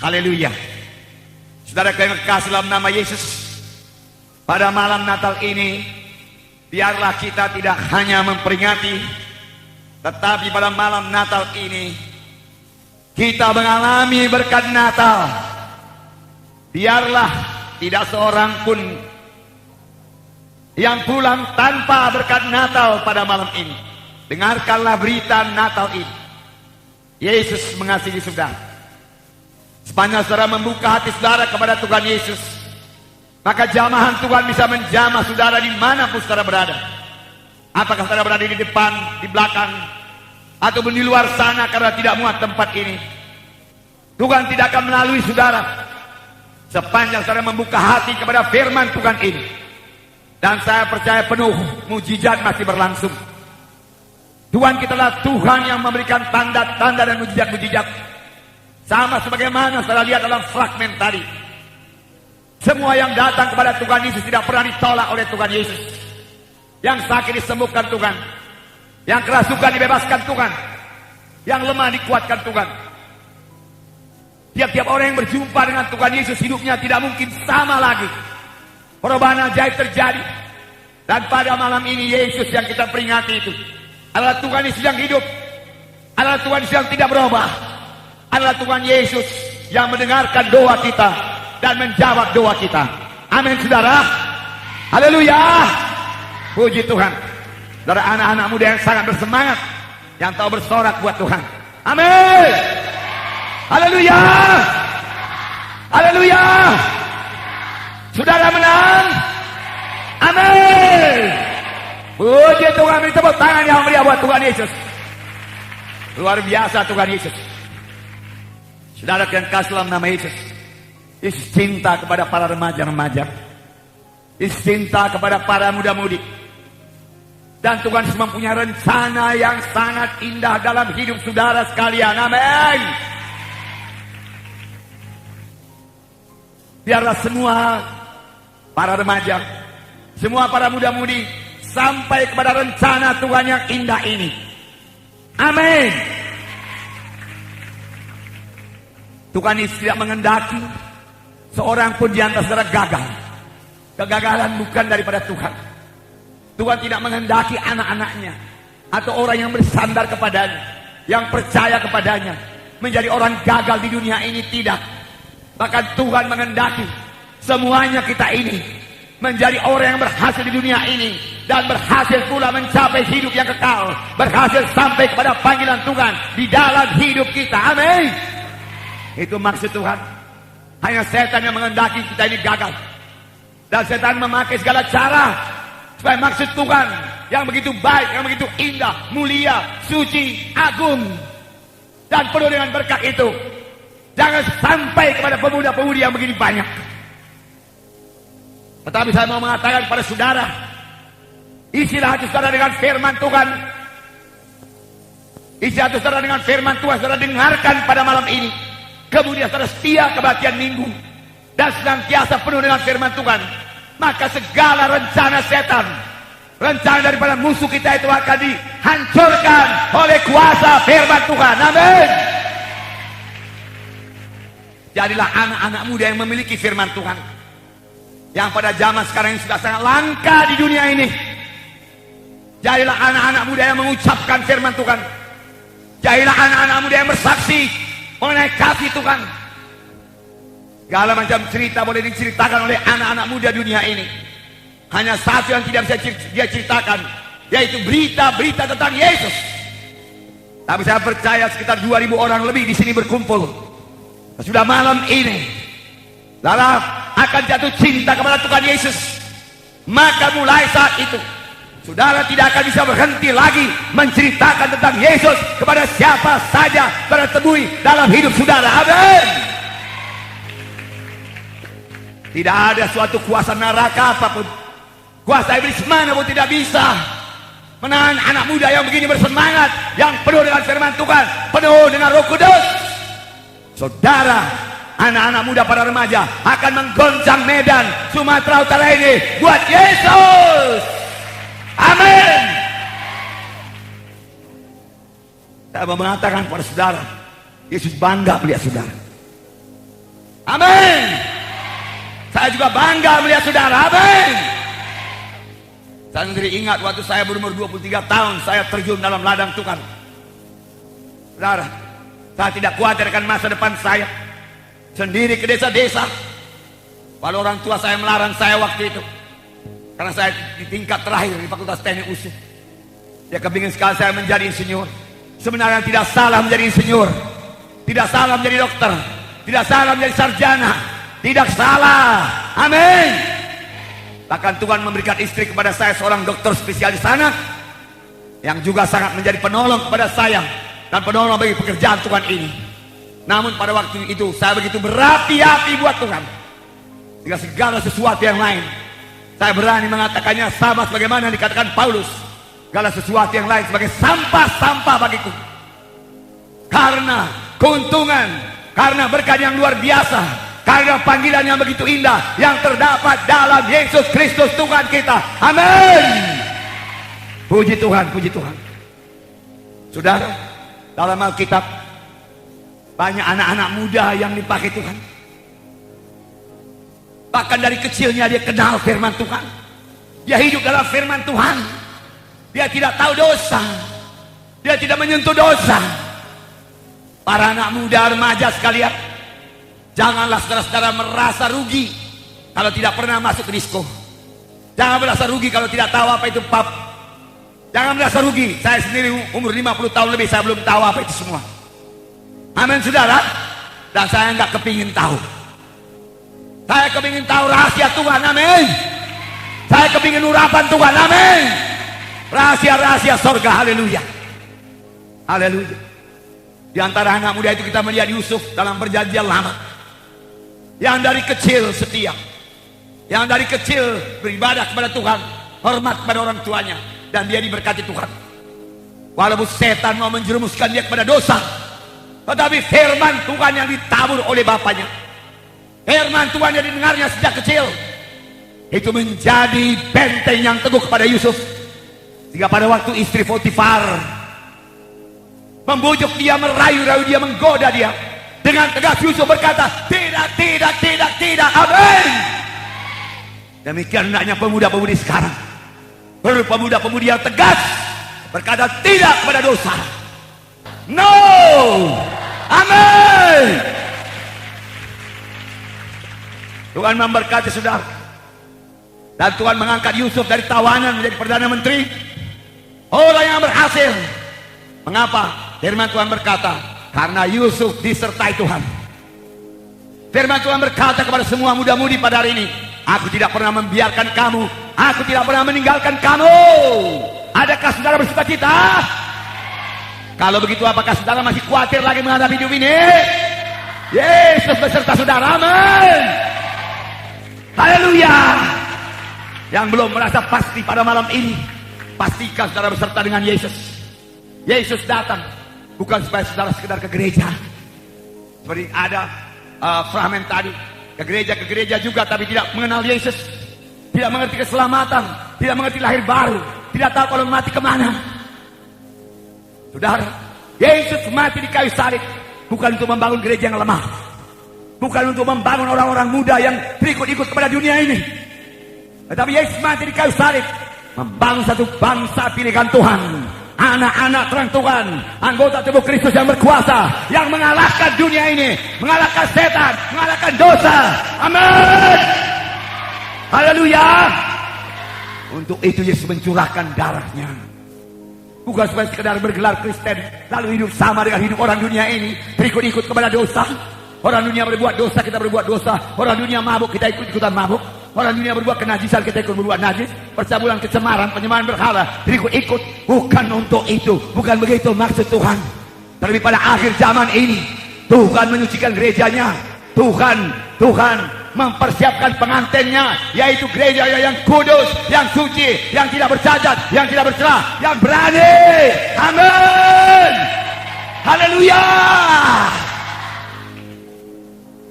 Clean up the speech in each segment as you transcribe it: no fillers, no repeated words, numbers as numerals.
Haleluya. Saudara yang kekasih dalam nama Yesus, pada malam Natal ini biarlah kita tidak hanya memperingati, tetapi pada malam Natal ini kita mengalami berkat Natal. Biarlah tidak seorang pun yang pulang tanpa berkat Natal pada malam ini. Dengarkanlah berita Natal ini. Yesus mengasihi saudara. Sepanjang saudara membuka hati saudara kepada Tuhan Yesus, maka jamahan Tuhan bisa menjamah saudara dimanapun saudara berada. Apakah saudara berada di depan, di belakang, ataupun di luar sana karena tidak muat tempat ini, Tuhan tidak akan melalui saudara sepanjang saudara membuka hati kepada firman Tuhan ini. Dan saya percaya penuh mujizat masih berlangsung. Tuhan kita adalah Tuhan yang memberikan tanda-tanda dan mujizat-mujizat. Sama sebagaimana saudara lihat dalam fragmen tadi. Semua yang datang kepada Tuhan Yesus tidak pernah ditolak oleh Tuhan Yesus. Yang sakit disembuhkan Tuhan, yang kerasukan dibebaskan Tuhan, yang lemah dikuatkan Tuhan. Tiap-tiap orang yang berjumpa dengan Tuhan Yesus, hidupnya tidak mungkin sama lagi. Perubahan ajaib terjadi. Dan pada malam ini Yesus yang kita peringati itu adalah Tuhan Yesus yang hidup, adalah Tuhan Yesus yang tidak berubah, adalah Tuhan Yesus yang mendengarkan doa kita dan menjawab doa kita. Amin saudara. Haleluya. Puji Tuhan. Saudara, anak-anak muda yang sangat bersemangat, yang tahu bersorak buat Tuhan. Amin. Haleluya. Haleluya. Saudara menang. Amin. Puji Tuhan. Beri tepuk tangan yang meriah buat Tuhan Yesus. Luar biasa Tuhan Yesus. Saudara yang kasih dalam nama Yesus, Yesus cinta kepada para remaja-remaja, Yesus cinta kepada para muda-mudi. Dan Tuhan Yesus mempunyai rencana yang sangat indah dalam hidup saudara sekalian. Amin. Biarlah semua para remaja, semua para muda-mudi sampai kepada rencana Tuhan yang indah ini. Amin. Tuhan Yesus tidak mengendaki seorang pun di antara saudara gagal. Kegagalan bukan daripada Tuhan. Tuhan tidak mengendaki anak-anaknya atau orang yang bersandar kepadanya, yang percaya kepadanya, menjadi orang gagal di dunia ini. Tidak. Bahkan Tuhan mengendaki semuanya kita ini menjadi orang yang berhasil di dunia ini, dan berhasil pula mencapai hidup yang kekal, berhasil sampai kepada panggilan Tuhan di dalam hidup kita. Amin. Itu maksud Tuhan. Hanya setan yang mengendaki kita ini gagal, dan setan memakai segala cara supaya maksud Tuhan yang begitu baik, yang begitu indah, mulia, suci, agung, dan penuh dengan berkat itu jangan sampai kepada pemuda-pemudi yang begini banyak. Tetapi saya mau mengatakan kepada saudara, isilah hati saudara dengan firman Tuhan. Isi hati saudara dengan firman Tuhan. Saudara dengarkan pada malam ini. Kemudian saudara setia kebaktian minggu dan senantiasa penuh dengan firman Tuhan. Maka segala rencana setan, rencana daripada musuh kita itu akan dihancurkan oleh kuasa firman Tuhan. Amin. Jadilah anak-anak muda yang memiliki firman Tuhan, yang pada zaman sekarang ini sudah sangat langka di dunia ini. Jadilah anak-anak muda yang mengucapkan firman Tuhan. Jadilah anak-anak muda yang bersaksi mengenai kasih Tuhan. Segala macam cerita boleh diceritakan oleh anak-anak muda dunia ini. Hanya satu yang tidak bisa dia ceritakan, yaitu berita-berita tentang Yesus. Tapi saya percaya sekitar 2.000 orang lebih di sini berkumpul. Sudah malam ini dalam akan jatuh cinta kepada Tuhan Yesus, maka mulai saat itu saudara tidak akan bisa berhenti lagi menceritakan tentang Yesus kepada siapa saja saudara temui dalam hidup saudara. Amin. Tidak ada suatu kuasa neraka apapun, kuasa iblis manapun tidak bisa menahan anak muda yang begini bersemangat, yang penuh dengan firman Tuhan, penuh dengan Roh Kudus. Saudara, anak-anak muda para remaja akan menggoncang Medan, Sumatera Utara ini buat Yesus. Amin. Saya mau mengatakan kepada saudara, Yesus bangga melihat saudara. Amin. Saya juga bangga melihat saudara. Amin. Saya sendiri ingat waktu saya berumur 23 tahun, saya terjun dalam ladang Tuhan. Saudara, saya tidak khawatir akan masa depan saya. Sendiri ke desa-desa. Walau orang tua saya melarang saya waktu itu. Karena saya di tingkat terakhir di Fakultas Teknik USU. Dia kepingin sekali saya menjadi insinyur. Sebenarnya tidak salah menjadi insinyur. Tidak salah menjadi dokter. Tidak salah menjadi sarjana. Tidak salah. Amin. Bahkan Tuhan memberikan istri kepada saya, seorang dokter spesialis anak, yang juga sangat menjadi penolong kepada saya dan penolong bagi pekerjaan Tuhan ini. Namun pada waktu itu saya begitu berapi-api buat Tuhan. Jika segala sesuatu yang lain, saya berani mengatakannya sama sebagaimana dikatakan Paulus. Segala sesuatu yang lain sebagai sampah-sampah bagiku. Karena keuntungan, karena berkat yang luar biasa, karena panggilan yang begitu indah yang terdapat dalam Yesus Kristus Tuhan kita. Amin. Puji Tuhan, puji Tuhan. Saudara, dalam Alkitab banyak anak-anak muda yang dipakai Tuhan. Bahkan dari kecilnya dia kenal firman Tuhan. Dia hidup dalam firman Tuhan. Dia tidak tahu dosa. Dia tidak menyentuh dosa. Para anak muda remaja sekalian, janganlah saudara-saudara merasa rugi kalau tidak pernah masuk ke disko. Jangan merasa rugi kalau tidak tahu apa itu pub. Jangan merasa rugi. Saya sendiri umur 50 tahun lebih, saya belum tahu apa itu semua. Amin saudara. Dan saya nggak kepingin tahu. Saya kepingin tahu rahasia Tuhan. Amin. Saya kepingin urapan Tuhan. Amin. Rahasia-rahasia sorga. Haleluya. Haleluya. Di antara anak muda itu kita melihat Yusuf dalam perjanjian lama, yang dari kecil setia, yang dari kecil beribadah kepada Tuhan, hormat kepada orang tuanya, dan dia diberkati Tuhan. Walaupun setan mau menjerumuskan dia kepada dosa, tetapi firman Tuhan yang ditabur oleh bapaknya, firman Tuhan yang didengarnya sejak kecil, itu menjadi benteng yang teguh kepada Yusuf. Sehingga pada waktu istri Potifar membujuk dia, merayu-rayu dia, menggoda dia, dengan tegas Yusuf berkata, tidak, tidak, tidak, tidak. Amin. Demikian hendaknya pemuda-pemudi sekarang. Perlu pemuda-pemudi yang tegas, berkata tidak kepada dosa. No. Amin. Tuhan memberkati saudara. Dan Tuhan mengangkat Yusuf dari tawanan menjadi Perdana Menteri. Orang yang berhasil. Mengapa? Firman Tuhan berkata, karena Yusuf disertai Tuhan. Firman Tuhan berkata kepada semua muda-mudi pada hari ini, aku tidak pernah membiarkan kamu, aku tidak pernah meninggalkan kamu. Adakah saudara bersuka cita? Kalau begitu apakah saudara masih khawatir lagi menghadapi hidup ini? Yesus beserta saudara. Amin. Haleluya. Yang belum merasa pasti pada malam ini, pastikan saudara beserta dengan Yesus. Yesus datang bukan supaya saudara sekedar ke gereja, seperti ada fragmen tadi, ke gereja juga tapi tidak mengenal Yesus, tidak mengerti keselamatan, tidak mengerti lahir baru, tidak tahu kalau mati kemana. Saudara, Yesus mati di kayu salib bukan untuk membangun gereja yang lemah, bukan untuk membangun orang-orang muda yang terikut-ikut kepada dunia ini, tetapi Yesus mati di kayu salib membangun satu bangsa pilihan Tuhan, anak-anak terang Tuhan, anggota tubuh Kristus yang berkuasa, yang mengalahkan dunia ini, mengalahkan setan, mengalahkan dosa. Amin. Haleluya. Untuk itu Yesus mencurahkan darahnya, bukan supaya sekedar bergelar Kristen lalu hidup sama dengan hidup orang dunia ini, berikut-ikut kepada dosa. Orang dunia berbuat dosa, kita berbuat dosa. Orang dunia mabuk, kita ikut-ikutan mabuk. Orang dunia berbuat kenajisan, kita ikut berbuat najis. Percabulan, kecemaran, penyembahan berhala, ikut-ikut. Bukan untuk itu, bukan begitu maksud Tuhan. Terlebih pada akhir zaman ini, Tuhan menyucikan gerejanya. Tuhan mempersiapkan pengantinnya, yaitu gereja yang kudus, yang suci, yang tidak bercacat, yang tidak bercelah, yang berani. Amin. Haleluya.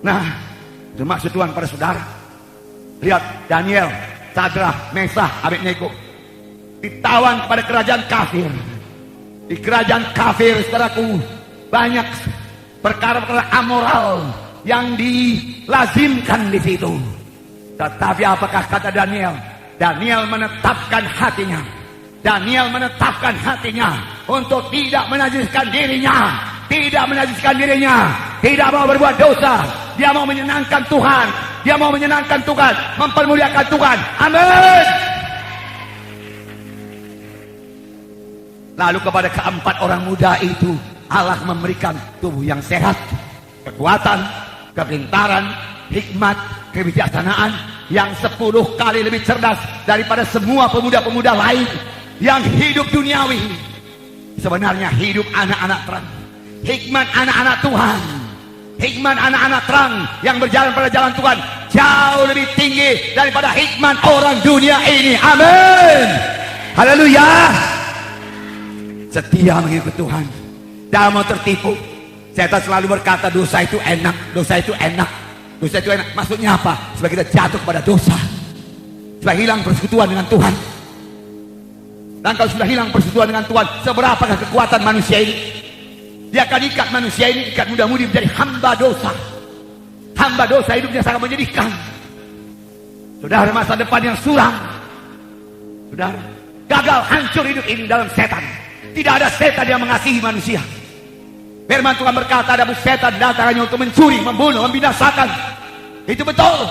Nah, itu maksud Tuhan pada saudara. Lihat Daniel, Sadrah, Mesah, Abednego ditawan kepada kerajaan kafir. Di kerajaan kafir, saudaraku, banyak perkara-perkara amoral, yang dilazimkan di situ. Tetapi apakah kata Daniel? Daniel menetapkan hatinya. Daniel menetapkan hatinya untuk tidak menajiskan dirinya, tidak menajiskan dirinya, tidak mau berbuat dosa. Dia mau menyenangkan Tuhan. Dia mau menyenangkan Tuhan, mempermuliakan Tuhan. Amin. Lalu kepada keempat orang muda itu Allah memberikan tubuh yang sehat, kekuatan, kepintaran, hikmat, kebijaksanaan yang 10 kali lebih cerdas daripada semua pemuda-pemuda lain yang hidup duniawi. Sebenarnya hidup anak-anak terang, hikmat anak-anak Tuhan, hikmat anak-anak terang yang berjalan pada jalan Tuhan jauh lebih tinggi daripada hikmat orang dunia ini. Amin. Haleluya. Setia mengikut Tuhan, jangan mau tertipu. Setan selalu berkata dosa itu enak, dosa itu enak, dosa itu enak. Maksudnya apa? Supaya kita jatuh kepada dosa, supaya hilang persekutuan dengan Tuhan. Dan kalau sudah hilang persekutuan dengan Tuhan, seberapakah kekuatan manusia ini? Dia akan ikat manusia ini, ikat mudah-mudi menjadi hamba dosa. Hamba dosa, hidupnya sangat menyedihkan. Saudara, masa depan yang suram. Saudara, gagal, hancur hidup ini dalam setan. Tidak ada setan yang mengasihi manusia. Firman Tuhan berkata, ada setan datang hanya untuk mencuri, membunuh, membinasakan. Itu betul.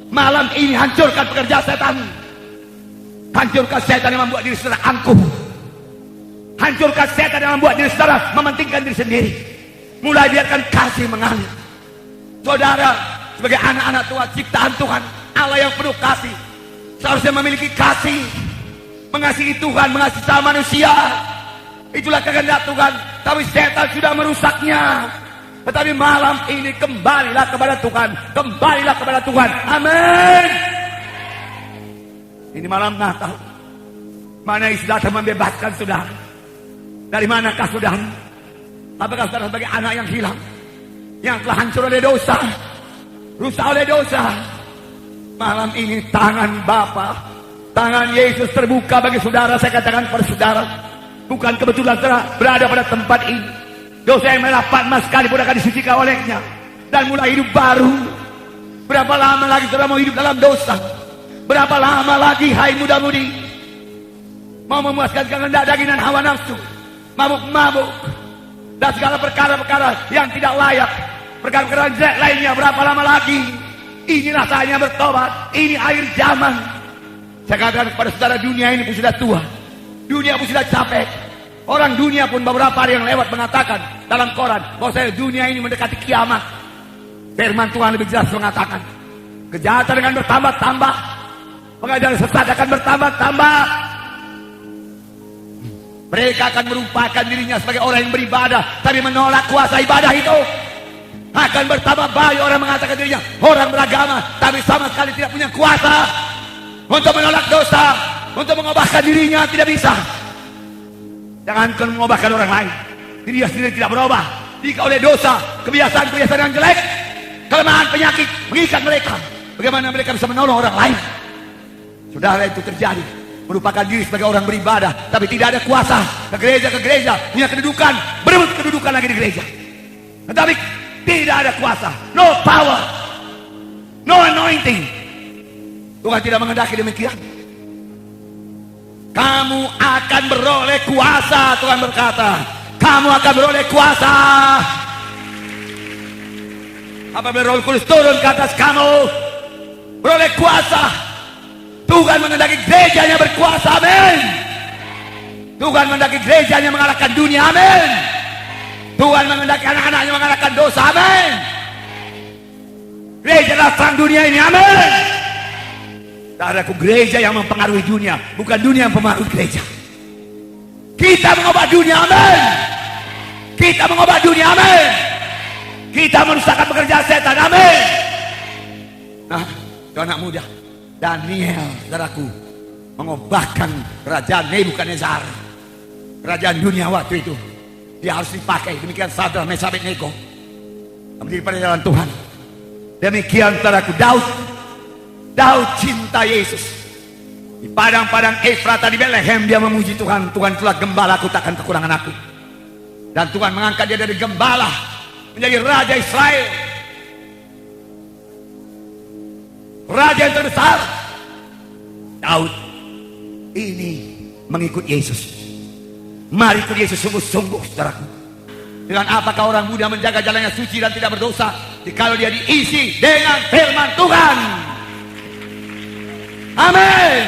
Malam ini hancurkan pekerja setan. Hancurkan setan yang membuat diri saudara angkuh. Hancurkan setan yang membuat diri saudara mementingkan diri sendiri. Mulai biarkan kasih mengalir. Saudara, sebagai anak-anak Tuhan, ciptaan Tuhan, Allah yang penuh kasih, seharusnya memiliki kasih, mengasihi Tuhan, mengasihi sama manusia. Itulah kehendak Tuhan. Tapi setan sudah merusaknya. Tetapi malam ini kembalilah kepada Tuhan. Kembalilah kepada Tuhan. Amin. Ini malam Natal. Mana Yesus datang membebaskan saudara? Dari manakah saudara? Apakah saudara sebagai anak yang hilang, yang telah hancur oleh dosa, rusak oleh dosa? Malam ini tangan Bapa, tangan Yesus terbuka bagi saudara. Saya katakan kepada saudara, bukan kebetulan saudara berada pada tempat ini. Dosa yang melapat mas sekalipun akan disucikan olehnya dan mulai hidup baru. Berapa lama lagi saudara mau hidup dalam dosa? Berapa lama lagi hai muda-mudi mau memuaskan kehendak daging dan hawa nafsu, mabuk-mabuk dan segala perkara-perkara yang tidak layak, perkara-perkara jelek lainnya? Berapa lama lagi? Inilah saatnya bertobat. Ini akhir zaman. Saya katakan kepada saudara, dunia ini pun sudah tua, dunia pun sudah capek. Orang dunia pun beberapa hari yang lewat mengatakan dalam koran bahwa dunia ini mendekati kiamat. Firman Tuhan lebih jelas mengatakan kejahatan akan bertambah-tambah, pengajaran sesat akan bertambah-tambah. Mereka akan merupakan dirinya sebagai orang yang beribadah tapi menolak kuasa ibadah itu. Akan bertambah banyak orang mengatakan dirinya orang beragama tapi sama sekali tidak punya kuasa untuk menolak dosa, untuk mengubahkan dirinya. Tidak bisa. Jangankan mengubahkan orang lain, dirinya sendiri tidak berubah. Jika oleh dosa, kebiasaan-kebiasaan yang jelek, kelemahan, penyakit mengikat mereka, bagaimana mereka bisa menolong orang lain? Saudara, itu terjadi. Merupakan diri sebagai orang beribadah tapi tidak ada kuasa. Ke gereja, punya kedudukan, berebut kedudukan lagi di gereja, tetapi tidak ada kuasa. No power, no anointing. Tuhan tidak menghendaki demikian. Kamu akan beroleh kuasa. Tuhan berkata, kamu akan beroleh kuasa apabila Roh Kudus turun ke atas kamu. Beroleh kuasa. Tuhan menghendaki gerejanya berkuasa. Amin. Tuhan menghendaki gerejanya mengalahkan dunia. Amin. Tuhan menghendaki anak-anaknya mengalahkan dosa. Amin. Gereja adalah terang dunia ini. Amin. Saudaraku, gereja yang mempengaruhi dunia, bukan dunia yang mempengaruhi gereja. Kita mengubah dunia. Amin. Kita mengubah dunia. Amin. Kita merusakkan pekerjaan setan. Amin. Nah, itu anak muda Daniel, saudaraku, mengubahkan kerajaan Nebukadnezar, kerajaan dunia waktu itu. Dia harus dipakai. Demikian Sadrak, Mesyak, Abednego menjadi pada jalan Tuhan. Demikian saudaraku, Daud cinta Yesus. Di padang-padang Efrata di Bethlehem dia memuji Tuhan. Tuhan itulah gembalaku, takkan kekurangan aku. Dan Tuhan mengangkat dia dari gembala menjadi raja Israel. raja yang terbesar, Daud. Ini mengikut Yesus. Mari ikut Yesus sungguh-sungguh, saudaraku. Dengan apakah orang muda menjaga jalannya suci dan tidak berdosa, jikalau dia diisi dengan firman Tuhan. Amin.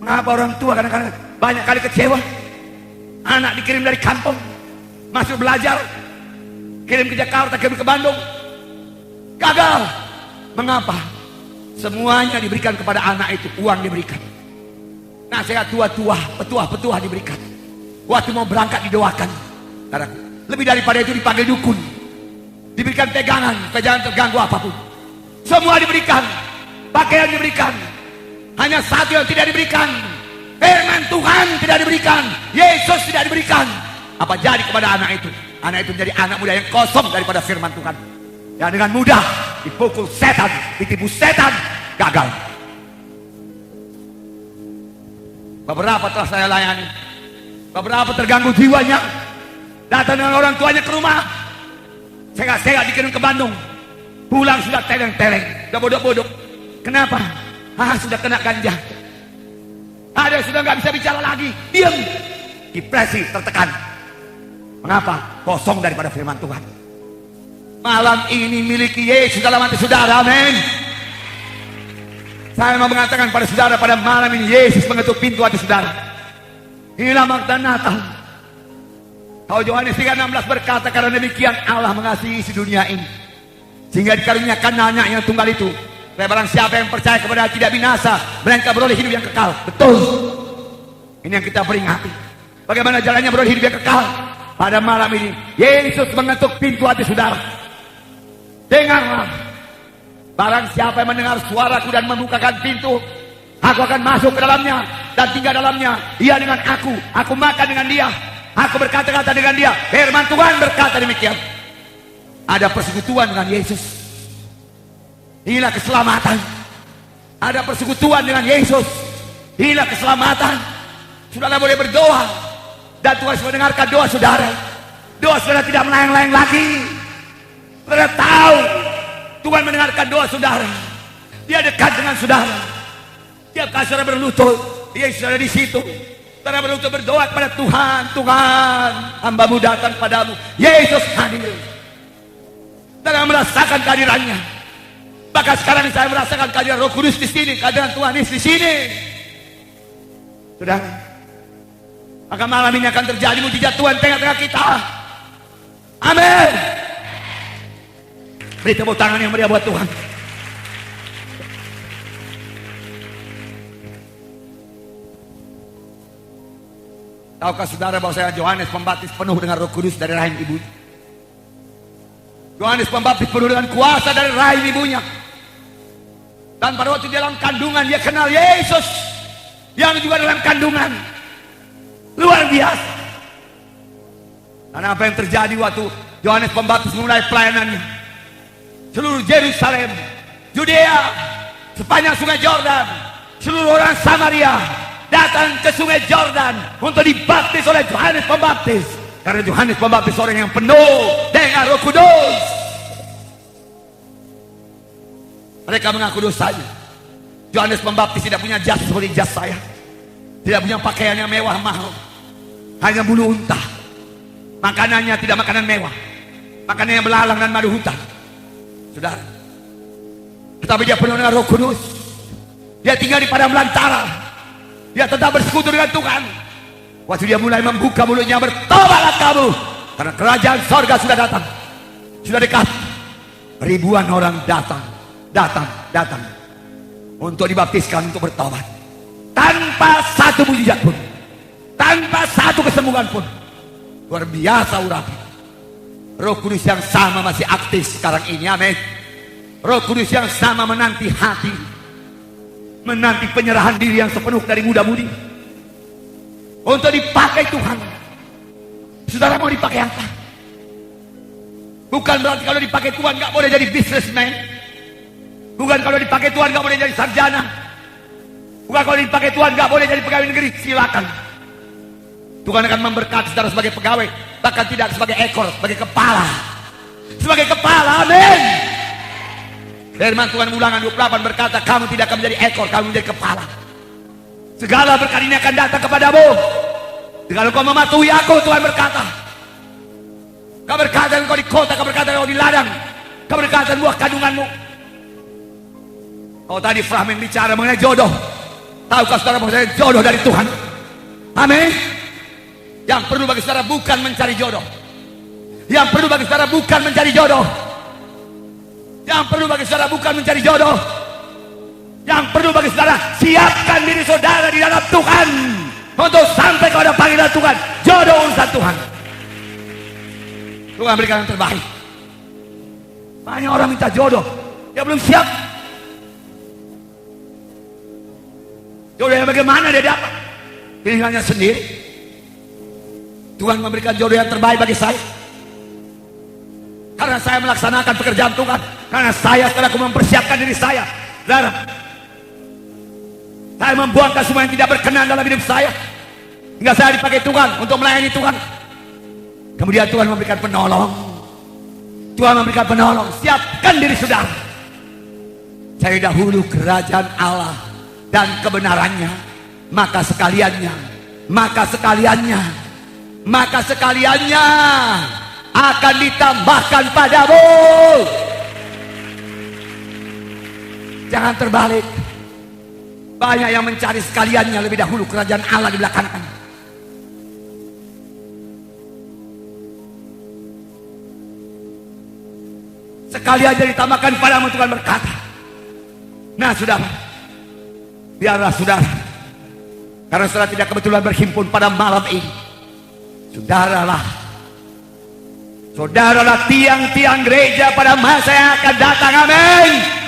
Mengapa orang tua kadang-kadang banyak kali kecewa? Anak dikirim dari kampung, masuk belajar, kirim ke Jakarta, kirim ke Bandung, gagal. Mengapa? Semuanya diberikan kepada anak itu, uang diberikan, nasihat tua-tua, petua-petua diberikan. Waktu mau berangkat didoakan. Lebih daripada itu dipanggil dukun, diberikan pegangan, jangan terganggu apapun. Semua diberikan, pakaian diberikan. Hanya satu yang tidak diberikan, firman Tuhan tidak diberikan, Yesus tidak diberikan. Apa jadi kepada anak itu? Anak itu menjadi anak muda yang kosong daripada firman Tuhan, yang dengan mudah dipukul setan, ditipu setan, gagal. Beberapa telah saya layani, beberapa terganggu jiwanya, datang dengan orang tuanya ke rumah, sega-sega dikirim ke Bandung, pulang sudah teleng-teleng, sudah bodoh-bodoh. Kenapa? Sudah kena ganja. Ada sudah nggak bisa bicara lagi, diam, depresi, tertekan. Mengapa? Kosong daripada firman Tuhan. Malam ini miliki Yesus dalam hati saudara, amin. Saya mau mengatakan pada saudara, pada malam ini Yesus mengetuk pintu hati saudara. Inilah makna Natal. Kalau Yohanes 3:16 berkata, karena demikian Allah mengasihi isi dunia ini, sehingga dikaruniakan anaknya yang tunggal itu, supaya barang siapa yang percaya kepada tidak binasa, melainkan beroleh hidup yang kekal. Betul. Ini yang kita peringati. Bagaimana jalannya beroleh hidup yang kekal? Pada malam ini Yesus mengetuk pintu hati saudara. Dengarlah. Barang siapa yang mendengar suaraku dan membukakan pintu, aku akan masuk ke dalamnya dan tinggal dalamnya. Dia dengan aku makan dengan dia, aku berkata-kata dengan dia. Firman Tuhan berkata demikian. Ada persekutuan dengan Yesus. Inilah keselamatan. Ada persekutuan dengan Yesus. Inilah keselamatan. Saudara boleh berdoa, dan Tuhan sudah mendengarkan doa saudara. Doa saudara tidak melayang-layang lagi. Saudara tahu Tuhan mendengarkan doa saudara. Dia dekat dengan saudara. Tiap kali saudara berlutut, Yesus ada di situ. Saudara berlutut berdoa kepada Tuhan. Tuhan, hamba-Mu datang padamu. Yesus hadir. Saudara merasakan kehadirannya. Bahkan sekarang saya merasakan kehadiran Roh Kudus di sini, kehadiran Tuhan Yesus di sini. Saudara, maka malam ini akan terjadi mujizat Tuhan tengah-tengah kita. Amin. Beri tepuk tangan yang meriah buat Tuhan. Tahukah saudara bahwa saya Yohanes Pembaptis penuh dengan Roh Kudus dari rahim ibunya? Yohanes Pembaptis penuh dengan kuasa dari rahim ibunya. Dan pada waktu dia dalam kandungan, dia kenal Yesus yang juga dalam kandungan. Luar biasa. Dan apa yang terjadi waktu Yohanes Pembaptis memulai pelayanannya? Seluruh Yerusalem, Judea, sepanjang sungai Yordan, seluruh orang Samaria datang ke sungai Yordan untuk dibaptis oleh Yohanes Pembaptis. Karena Yohanes Pembaptis orang yang penuh dengan Roh Kudus. Mereka mengaku dosanya. Yohanes Pembaptis tidak punya jas seperti jas saya. Tidak punya pakaian yang mewah mahal. Hanya bulu unta. Makanannya tidak makanan mewah. Makanannya belalang dan madu hutan. Saudara. Tetapi dia penuh dengan Roh Kudus. Dia tinggal di padang belantara. Dia tetap bersekutu dengan Tuhan. Waktu dia mulai membuka mulutnya, bertobatlah kamu, karena kerajaan sorga sudah datang. Sudah dekat. Ribuan orang datang untuk dibaptiskan, untuk bertobat. Tanpa satu mujizat pun, tanpa satu kesembuhan pun. Luar biasa urapi. Roh Kudus yang sama masih aktif sekarang ini, amin. Roh Kudus yang sama menanti hati, menanti penyerahan diri yang sepenuh dari muda-mudi untuk dipakai Tuhan. Saudara mau dipakai apa? Bukan berarti kalau dipakai Tuhan gak boleh jadi businessman. Bukan kalau dipakai Tuhan gak boleh jadi sarjana. Bukan kalau dipakai Tuhan gak boleh jadi pegawai negeri. Silakan. Tuhan akan memberkati saudara sebagai pegawai, bahkan tidak sebagai ekor, sebagai kepala. Sebagai kepala, amin. Firman Tuhan Ulangan 28 berkata, kamu tidak akan menjadi ekor, kamu menjadi kepala. Segala berkat ini akan datang kepadamu kalau kau mematuhi aku. Tuhan berkata, keberkatan kau di kota, keberkatan kau di ladang, keberkatan buah kandunganmu. Kau tadi Fahmin bicara mengenai jodoh. Tahukah saudara bahwa jodoh dari Tuhan? Amin. Yang perlu bagi saudara bukan mencari jodoh. Yang perlu bagi saudara bukan mencari jodoh. Yang perlu bagi saudara bukan mencari jodoh. Yang perlu bagi saudara, siapkan diri saudara di dalam Tuhan untuk sampai kepada panggilan Tuhan. Jodoh urusan Tuhan. Tuhan berikan yang terbaik. Banyak orang minta jodoh, dia belum siap. Jodoh yang bagaimana dia dapat? Pilihannya sendiri. Tuhan memberikan jodoh yang terbaik bagi saya karena saya melaksanakan pekerjaan Tuhan, karena saya setelah mempersiapkan diri saya. Saudara, saya membuangkan semua yang tidak berkenan dalam hidup saya, hingga saya dipakai Tuhan untuk melayani Tuhan. Kemudian Tuhan memberikan penolong. Tuhan memberikan penolong. Siapkan diri saudara. Cari dahulu kerajaan Allah dan kebenarannya, maka sekaliannya akan ditambahkan padamu. Jangan terbalik. Banyak yang mencari sekaliannya lebih dahulu, kerajaan Allah di belakangnya. Sekalian jadi ditambahkan padamu, Tuhan berkata. Nah saudara, biarlah saudara, karena saudara tidak kebetulan berhimpun pada malam ini, saudaralah tiang-tiang gereja pada masa yang akan datang. Amin.